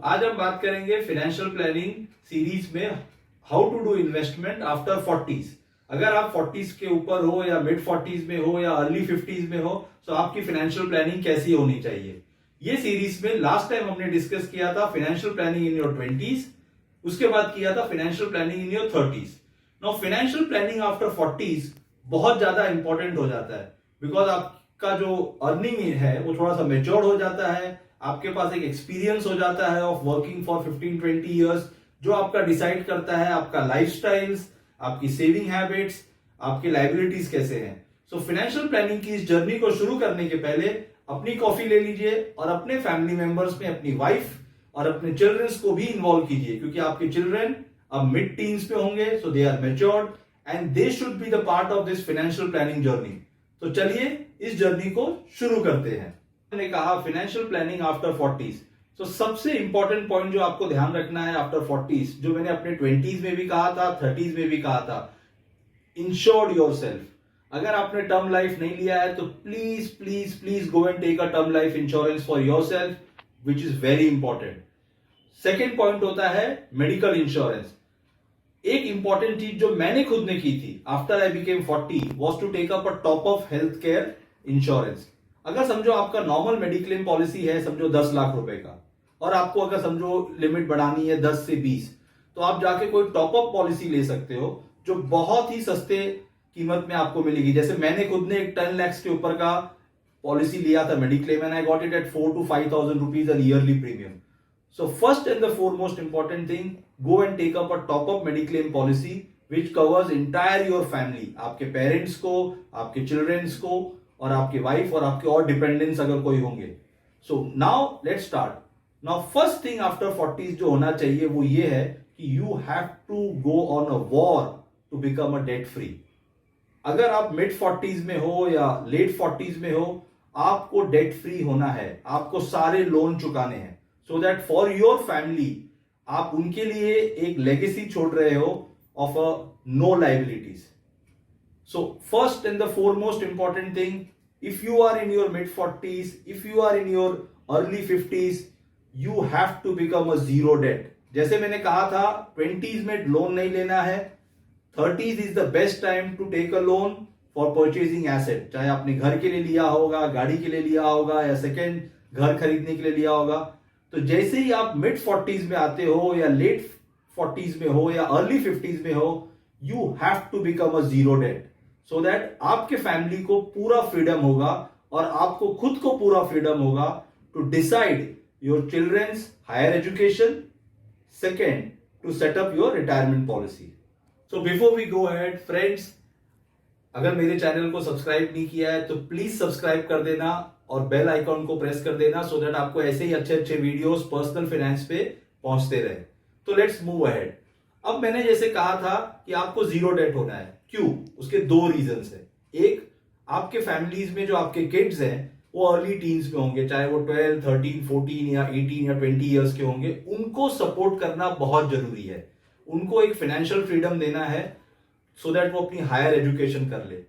आज हम बात करेंगे फाइनेंशियल प्लानिंग सीरीज में how to do investment after 40s। अगर आप 40s के ऊपर हो या मिड 40s में हो या अर्ली 50s में हो तो आपकी फाइनेंशियल प्लानिंग कैसी होनी चाहिए। ये सीरीज में लास्ट टाइम हमने डिस्कस किया था financial planning in your 20s, उसके बाद किया था financial planning in your 30s। Now financial planning after 40s बहुत ज्यादा इंपॉर्टेंट हो जाता है बिकॉज आपका जो अर्निंग है वो थोड़ा सा मेच्योर हो जाता है, आपके पास एक एक्सपीरियंस हो जाता है ऑफ वर्किंग फॉर 15-20 इयर्स, जो आपका डिसाइड करता है आपका लाइफस्टाइल्स, आपकी सेविंग हैबिट्स, आपकी लाइबिलिटीज कैसे हैं। सो फाइनेंशियल प्लानिंग की इस जर्नी को शुरू करने के पहले अपनी कॉफी ले लीजिए और अपने फैमिली मेंबर्स में अपनी वाइफ और अपने चिल्ड्रंस को भी इन्वॉल्व कीजिए, क्योंकि आपके चिल्ड्रन अब मिड टीन्स में होंगे, so they are matured and they should be the part of this financial planning journey. तो चलिए इस जर्नी को शुरू करते हैं। मैंने कहा फाइनेंशियल प्लानिंग आफ्टर 40s। तो सबसे इंपॉर्टेंट पॉइंट जो आपको ध्यान रखना है आफ्टर 40s, जो मैंने अपने 20s में भी कहा था, 30s में भी कहा था, इंश्योर योरसेल्फ। अगर आपने टर्म लाइफ नहीं लिया है तो please please please go and take a term life insurance for yourself, which is very important. Second point होता है मेडिकल इंश्योरेंस। एक इंपॉर्टेंट चीज जो मैंने खुद ने की थी after I became 40 was to take up a top of health care insurance. अगर समझो आपका नॉर्मल मेडिक्लेम पॉलिसी है समझो 10 लाख रुपए का, और आपको अगर समझो लिमिट बढ़ानी है 10 से 20, तो आप जाके कोई टॉप अप पॉलिसी ले सकते हो जो बहुत ही सस्ते कीमत में आपको मिलेगी। जैसे मैंने खुद ने एक 10 लाख के ऊपर का पॉलिसी लिया था mediclaim and I got it at 4 to 5,000 rupees an yearly premium. So first and the foremost important thing, go and take up a top-up Mediclaim policy which covers entire your family, आपके parents को, आपके children's को और आपके wife और आपके और dependents अगर कोई होंगे। So now let's start. Now first thing after 40s जो होना चाहिए वो ये है कि you have to go on a war to become a debt free. अगर आप मिड 40s में हो या लेट 40s में हो, आपको डेट फ्री होना है, आपको सारे लोन चुकाने हैं, so that for your family आप उनके लिए एक लेगेसी छोड़ रहे हो of a no liabilities. So first and the foremost important thing, if you are in your mid 40s, if you are in your early 50s, you have to become a zero debt. जैसे मैंने कहा था 20s में loan नहीं लेना है, 30s is the best time to take a loan for purchasing asset, चाहे आपने घर के लिए लिया होगा, गाड़ी के लिए लिया होगा या सेकेंड घर खरीदने के लिए लिया होगा। तो जैसे ही आप मिड 40s में आते हो या लेट 40s में हो या अर्ली 50s में हो, you have to become a zero debt, so that आपके फैमिली को पूरा फ्रीडम होगा और आपको खुद को पूरा फ्रीडम होगा to decide your children's higher education, second to set up your retirement policy. So before we go ahead friends, अगर मेरे चैनल को सब्सक्राइब नहीं किया है तो प्लीज सब्सक्राइब कर देना और बेल आइकॉन को प्रेस कर देना, सो दैट आपको ऐसे ही अच्छे अच्छे वीडियोस पर्सनल फाइनेंस पे पहुंचते रहे। तो लेट्स मूव अहेड। अब मैंने जैसे कहा था कि आपको जीरो डेट होना है, क्यों? उसके दो रीजंस है। एक, आपके फैमिलीज में जो आपके किड्स हैं वो अर्ली टीन्स में होंगे, चाहे वो 12, 13, 14 या 18 या 20 इयर्स के होंगे, उनको सपोर्ट करना बहुत जरूरी है। उनको एक फाइनेंशियल फ्रीडम देना है सो दैट वो अपनी हायर एजुकेशन कर ले।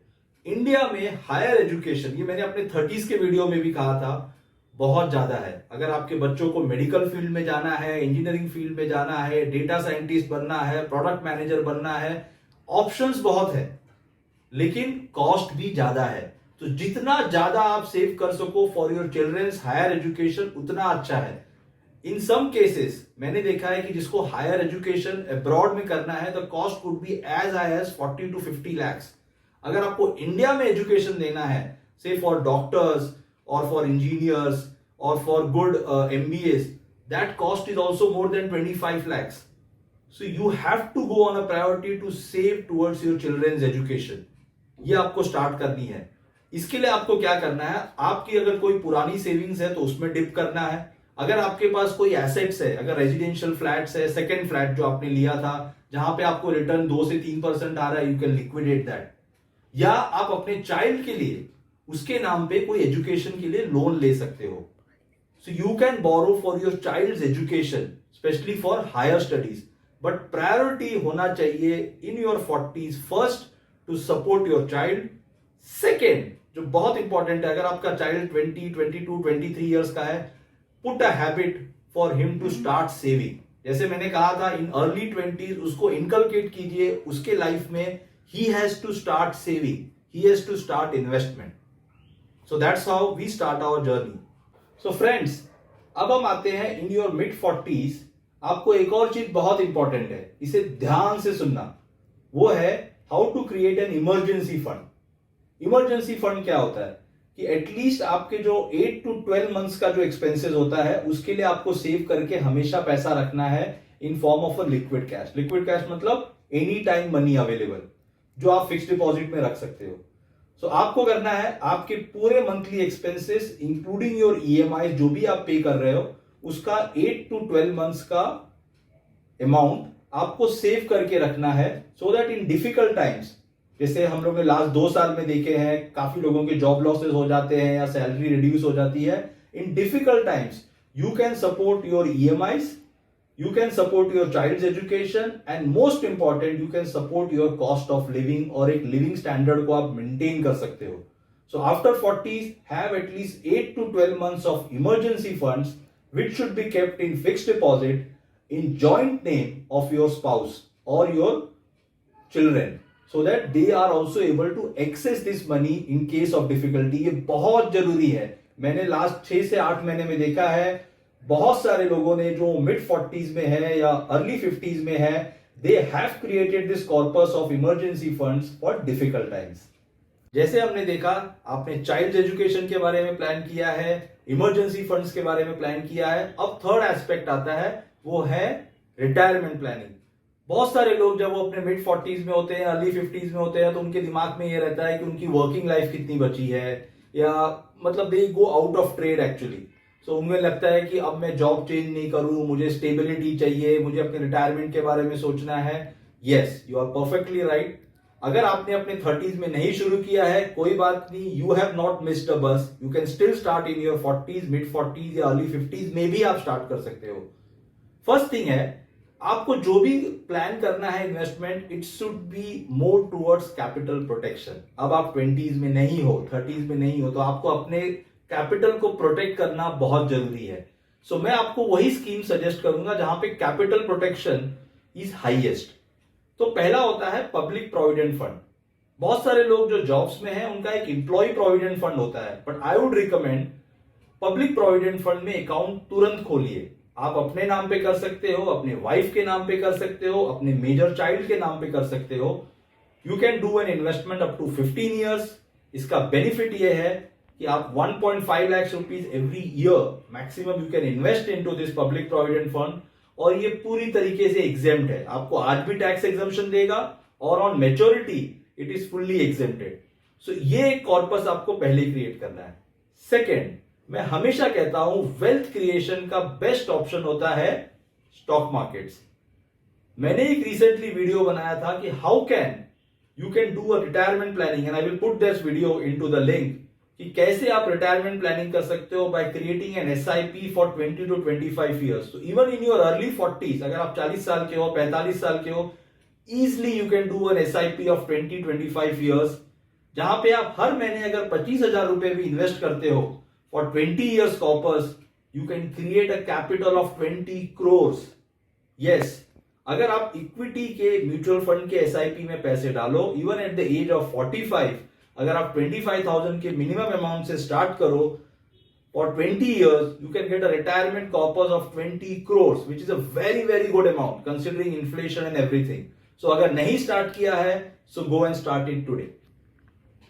इंडिया में हायर एजुकेशन, ये मैंने अपने 30s के वीडियो में भी कहा था, बहुत ज्यादा है। अगर आपके बच्चों को मेडिकल फील्ड में जाना है, इंजीनियरिंग फील्ड में जाना है, डेटा साइंटिस्ट बनना है, प्रोडक्ट मैनेजर बनना है, ऑप्शंस बहुत है, लेकिन कॉस्ट भी ज्यादा है। तो जितना ज्यादा आप सेव कर सको for your children's higher education उतना अच्छा है। इन सम केसेस मैंने देखा है कि जिसको हायर एजुकेशन अब्रॉड में करना है, the cost could be as high as 40 to 50 lakhs। अगर आपको इंडिया में एजुकेशन देना है, से फॉर डॉक्टर्स और फॉर इंजीनियर्स और for good MBAs, that cost is also more than 25 lakhs। So you have to go on a priority to save towards your children's education. ये आपको start करनी है। इसके लिए आपको क्या करना है, आपकी अगर कोई पुरानी सेविंग्स है तो उसमें डिप करना है। अगर आपके पास कोई एसेट्स है, अगर रेजिडेंशियल फ्लैट्स है, सेकेंड फ्लैट जो आपने लिया था जहां पे आपको रिटर्न 2 से 3% आ रहा है, यू कैन लिक्विडेट दैट। या आप अपने चाइल्ड के लिए उसके नाम पे कोई एजुकेशन के लिए लोन ले सकते हो। So you can borrow for your child's education, specially for higher studies, but priority होना चाहिए in your 40s first to support your child. Second, जो बहुत इंपॉर्टेंट है, अगर आपका चाइल्ड 20, 22, 23 इयर्स का है, put a habit for him to start saving. जैसे मैंने कहा था, इन अर्ली 20s उसको इनकलकेट कीजिए उसके लाइफ में, he has to start saving, he has to start investment. So that's how we start our journey. So friends, अब हम आते हैं इन योर मिड 40s। आपको एक और चीज बहुत इंपॉर्टेंट है, इसे ध्यान से सुनना, वो है how to create an emergency fund. Emergency fund क्या होता है कि एटलीस्ट आपके जो 8 to 12 मंथ्स का जो एक्सपेंसेस होता है उसके लिए आपको सेव करके हमेशा पैसा रखना है in form of a liquid cash. Liquid cash मतलब एनी टाइम मनी अवेलेबल, जो आप फिक्स डिपॉजिट में रख सकते हो। सो आपको करना है, आपके पूरे monthly expenses including your EMI जो भी आप पे कर रहे हो उसका 8 to 12 मंथ्स का अमाउंट आपको सेव करके रखना है, so that in difficult times, जैसे हम लोग ने लास्ट 2 साल में देखे हैं काफी लोगों के जॉब लॉसेस हो जाते हैं या सैलरी रिड्यूस हो जाती है, इन difficult times you can support your EMIs, you can support your child's education, and most important you can support your cost of living, और एक living standard को आप maintain कर सकते हो। So after 40s have at least 8 to 12 months of emergency funds which should be kept in fixed deposit in joint name of your spouse or your children, so that they are also able to access this money in case of difficulty। ये बहुत जरूरी है। मैंने last 6 से 8 महीने में देखा है बहुत सारे लोगों ने जो मिड 40s में है या अर्ली 50s में है, they have created this corpus of emergency funds for difficult times. जैसे हमने देखा, आपने चाइल्ड एजुकेशन के बारे में प्लान किया है, इमरजेंसी फंड्स के बारे में प्लान किया है। अब थर्ड एस्पेक्ट आता है, वो है रिटायरमेंट प्लानिंग। बहुत सारे लोग जब वो अपने मिड 40s में होते हैं, अर्ली 50s में होते हैं, तो उनके दिमाग में ये रहता है कि उनकी वर्किंग लाइफ कितनी बची है, या मतलब they go out of trade actually. So उन्हें लगता है कि अब मैं जॉब चेंज नहीं करूं, मुझे स्टेबिलिटी चाहिए, मुझे अपने रिटायरमेंट के बारे में सोचना है। Yes, you are perfectly right. अगर आपने अपने 30s में नहीं शुरू किया है, कोई बात नहीं, you have not missed a bus, you can still start in your 40s, mid 40s या अर्ली 50s में भी आप स्टार्ट कर सकते हो। फर्स्ट थिंग है, आपको जो भी प्लान करना है investment, it should be more towards capital protection. अब आप 20s में नहीं हो, 30s में नहीं हो, तो आपको अपने कैपिटल को प्रोटेक्ट करना बहुत जरूरी है। सो मैं आपको वही स्कीम सजेस्ट करूंगा जहां पे कैपिटल प्रोटेक्शन इज हाईएस्ट। तो पहला होता है पब्लिक प्रोविडेंट फंड। बहुत सारे लोग जो जॉब्स में हैं उनका एक एम्प्लॉय प्रोविडेंट फंड होता है, but I would recommend public provident fund में अकाउंट तुरंत खोलिए। आप अपने नाम पे कर सकते हो, अपने वाइफ के नाम पे कर सकते हो, अपने मेजर चाइल्ड के नाम पे कर सकते हो। You can do an investment up to 15 years. इसका बेनिफिट यह है कि आप 1.5 lakh rupees every year maximum you can invest into this public provident fund, और ये पूरी तरीके से एग्जेम्प्ट है। आपको आज भी टैक्स एग्जम्पशन देगा और on maturity it is fully exempted. So ये एक कॉर्पस आपको पहले क्रिएट करना है। सेकेंड, मैं हमेशा कहता हूं वेल्थ क्रिएशन का बेस्ट ऑप्शन होता है स्टॉक मार्केट्स। मैंने एक रिसेंटली वीडियो बनाया था कि how can you can do a retirement planning, and I will put this video into the link, कि कैसे आप रिटायरमेंट प्लानिंग कर सकते हो by creating an SIP for 20 to 25 years. तो even in your early 40s, अगर आप 40 साल के हो, 45 साल के हो, easily you can do N SIP of 20-25 years, जहां पे आप हर महीने अगर 25,000 रुपए भी इन्वेस्ट करते हो for 20 years corpus, you can create a capital of 20 crores। Yes, अगर आप इक्विटी के म्यूचुअल फंड के एसआईपी में पैसे डालो, even at the age of 45, अगर आप 25,000 के मिनिमम अमाउंट से स्टार्ट करो for 20 years, you can get a retirement corpus of 20 crores, which is a very very good amount considering inflation and everything. So अगर नहीं स्टार्ट किया है, so go and start it today.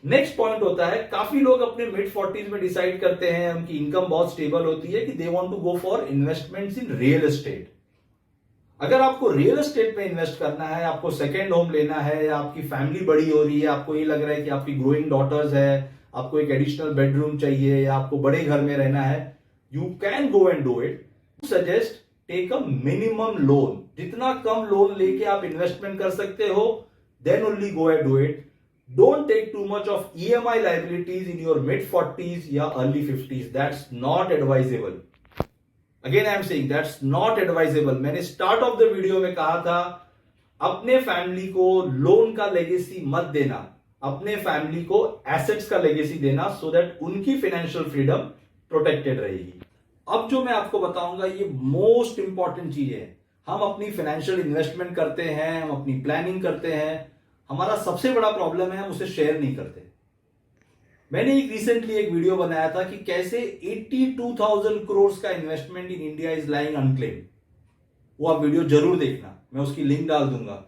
Next point होता है, काफी लोग अपने mid 40s में डिसाइड करते हैं, उनकी इनकम बहुत स्टेबल होती है, कि they want to go for investments in real estate. अगर आपको रियल एस्टेट में इन्वेस्ट करना है, आपको सेकेंड होम लेना है, या आपकी फैमिली बड़ी हो रही है, आपको ये लग रहा है कि आपकी ग्रोइंग डॉटर्स है, आपको एक एडिशनल बेडरूम चाहिए, या आपको बड़े घर में रहना है, you can go and do it. Suggest take a minimum loan. जितना कम लोन लेके आप इन्वेस्टमेंट कर सकते हो, then only go and do it. Don't take too much of EMI liabilities in your mid 40s या early 50s। That's not advisable. Again I am saying that's not advisable. मैंने start of the video में कहा था, अपने family को loan का legacy मत देना, अपने फैमिली को एसेट्स का लेगेसी देना, सो दैट उनकी फाइनेंशियल फ्रीडम प्रोटेक्टेड रहेगी। अब जो मैं आपको बताऊंगा ये मोस्ट इंपॉर्टेंट चीज है। हम अपनी फाइनेंशियल इन्वेस्टमेंट करते हैं, हम अपनी प्लानिंग करते हैं, हमारा सबसे बड़ा प्रॉब्लम है हम उसे शेयर नहीं करते। मैंने रिसेंटली एक वीडियो बनाया था कि कैसे 82,000 करोड़ का investment in India is lying unclaimed. वो आप वीडियो जरूर देखना, मैं उसकी लिंक डाल दूंगा।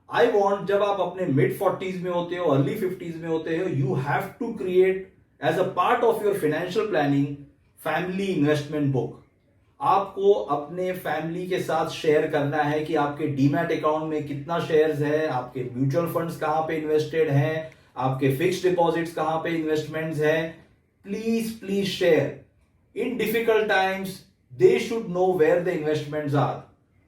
आई वॉन्ट, जब आप अपने मिड 40s में होते हो, अर्ली 50s में होते हो, you have to create as a part of your financial planning family investment book. आपको अपने फैमिली के साथ शेयर करना है कि आपके डीमैट अकाउंट में कितना शेयर्स है, आपके म्यूचुअल फंड्स कहां पे इन्वेस्टेड हैं, आपके फिक्स्ड डिपॉजिट्स कहां पे इन्वेस्टमेंट्स हैं। Please please share. In difficult times they should know where the investments are.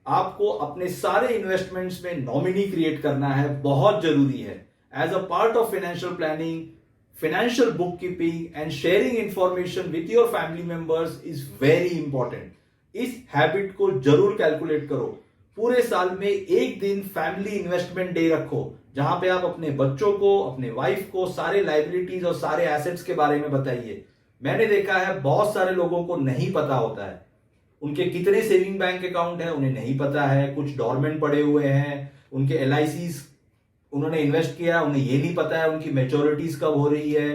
आपको अपने सारे इन्वेस्टमेंट्स में नॉमिनी क्रिएट करना है, बहुत जरूरी है। As a part of financial planning, financial bookkeeping and sharing information with your family members is very important. इस हैबिट को जरूर कैलकुलेट करो। पूरे साल में एक दिन फैमिली इन्वेस्टमेंट डे रखो, जहां पे आप अपने बच्चों को, अपने वाइफ को सारे लाइबिलिटीज और सारे एसेट्स के बारे में बताइए। मैंने देखा है बहुत सारे लोगों को नहीं पता होता है उनके कितने सेविंग बैंक अकाउंट है, उन्हें नहीं पता है। कुछ डॉर्मेंट पड़े हुए हैं, उनके LICs उन्होंने इन्वेस्ट किया, उन्हें ये नहीं पता है उनकी मैच्योरिटीज कब हो रही है।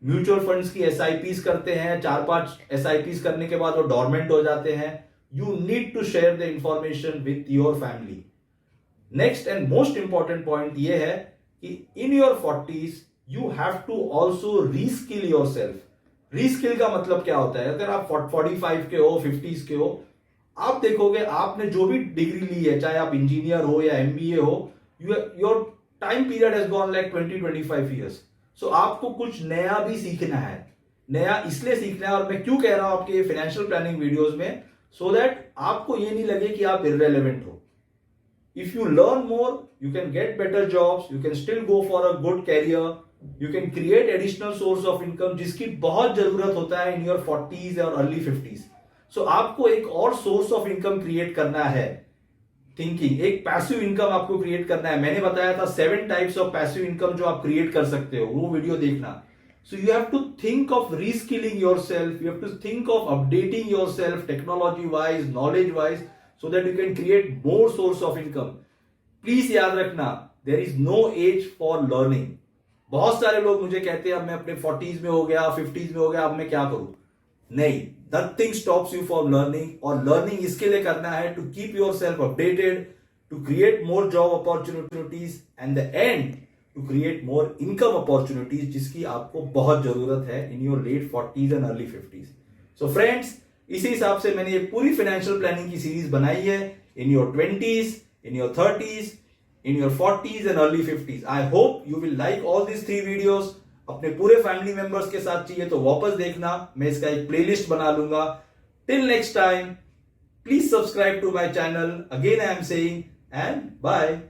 म्यूचुअल फंड्स की SIPs करते हैं, 4-5 SIPs करने के बाद वो डॉर्मेंट हो जाते हैं। You need to share the information with your family. Next and most important point ये है कि in your 40s you have to also reskill yourself. Reskill का मतलब क्या होता है? अगर आप 45 के हो, 50s के हो, आप देखोगे आपने जो भी डिग्री ली है, चाहे आप इंजीनियर हो या MBA हो, your time period has gone like 20-25 years। सो आपको कुछ नया भी सीखना है। नया इसलिए सीखना है, और मैं क्यों कह रहा हूं आपके फाइनेंशियल प्लानिंग वीडियोस में, सो दैट आपको ये नहीं लगे कि आप इररेलेवेंट हो। If you learn more, you can get better jobs, you can still go for a good career, you can create additional source of income, जिसकी बहुत जरूरत होता है इन योर 40s और अर्ली 50s। सो आपको एक और सोर्स ऑफ इनकम क्रिएट करना है। थिंकिंग, एक पैसिव इनकम आपको क्रिएट करना है। मैंने बताया था 7 टाइप्स ऑफ पैसिव इनकम जो आप क्रिएट कर सकते हो, वो वीडियो देखना। So you have to think of reskilling yourself, you have to think of updating yourself technology wise, knowledge wise, so that you can create more source of income. Please याद रखना, there is no age for learning. बहुत सारे लोग मुझे कहते हैं अब मैं अपने 40s में हो गया, 50s में हो गया, अब मैं क्या करूं? नहीं, nothing stops you from learning. और लर्निंग इसके लिए करना है to keep yourself updated, to create more job opportunities, and the end to create more income opportunities, जिसकी आपको बहुत जरूरत है in your late 40s and early 50s। So friends, इसी हिसाब से मैंने ये पूरी फाइनेंशियल प्लानिंग की सीरीज बनाई है। In your 20s, in your 30s, in your 40s and early 50s। I hope you will like all this 3 videos. अपने पूरे फैमिली मेंबर्स के साथ चाहिए तो वापस देखना, मैं इसका एक प्लेलिस्ट बना लूंगा। Till next time, please subscribe to my channel. Again I am saying, and bye.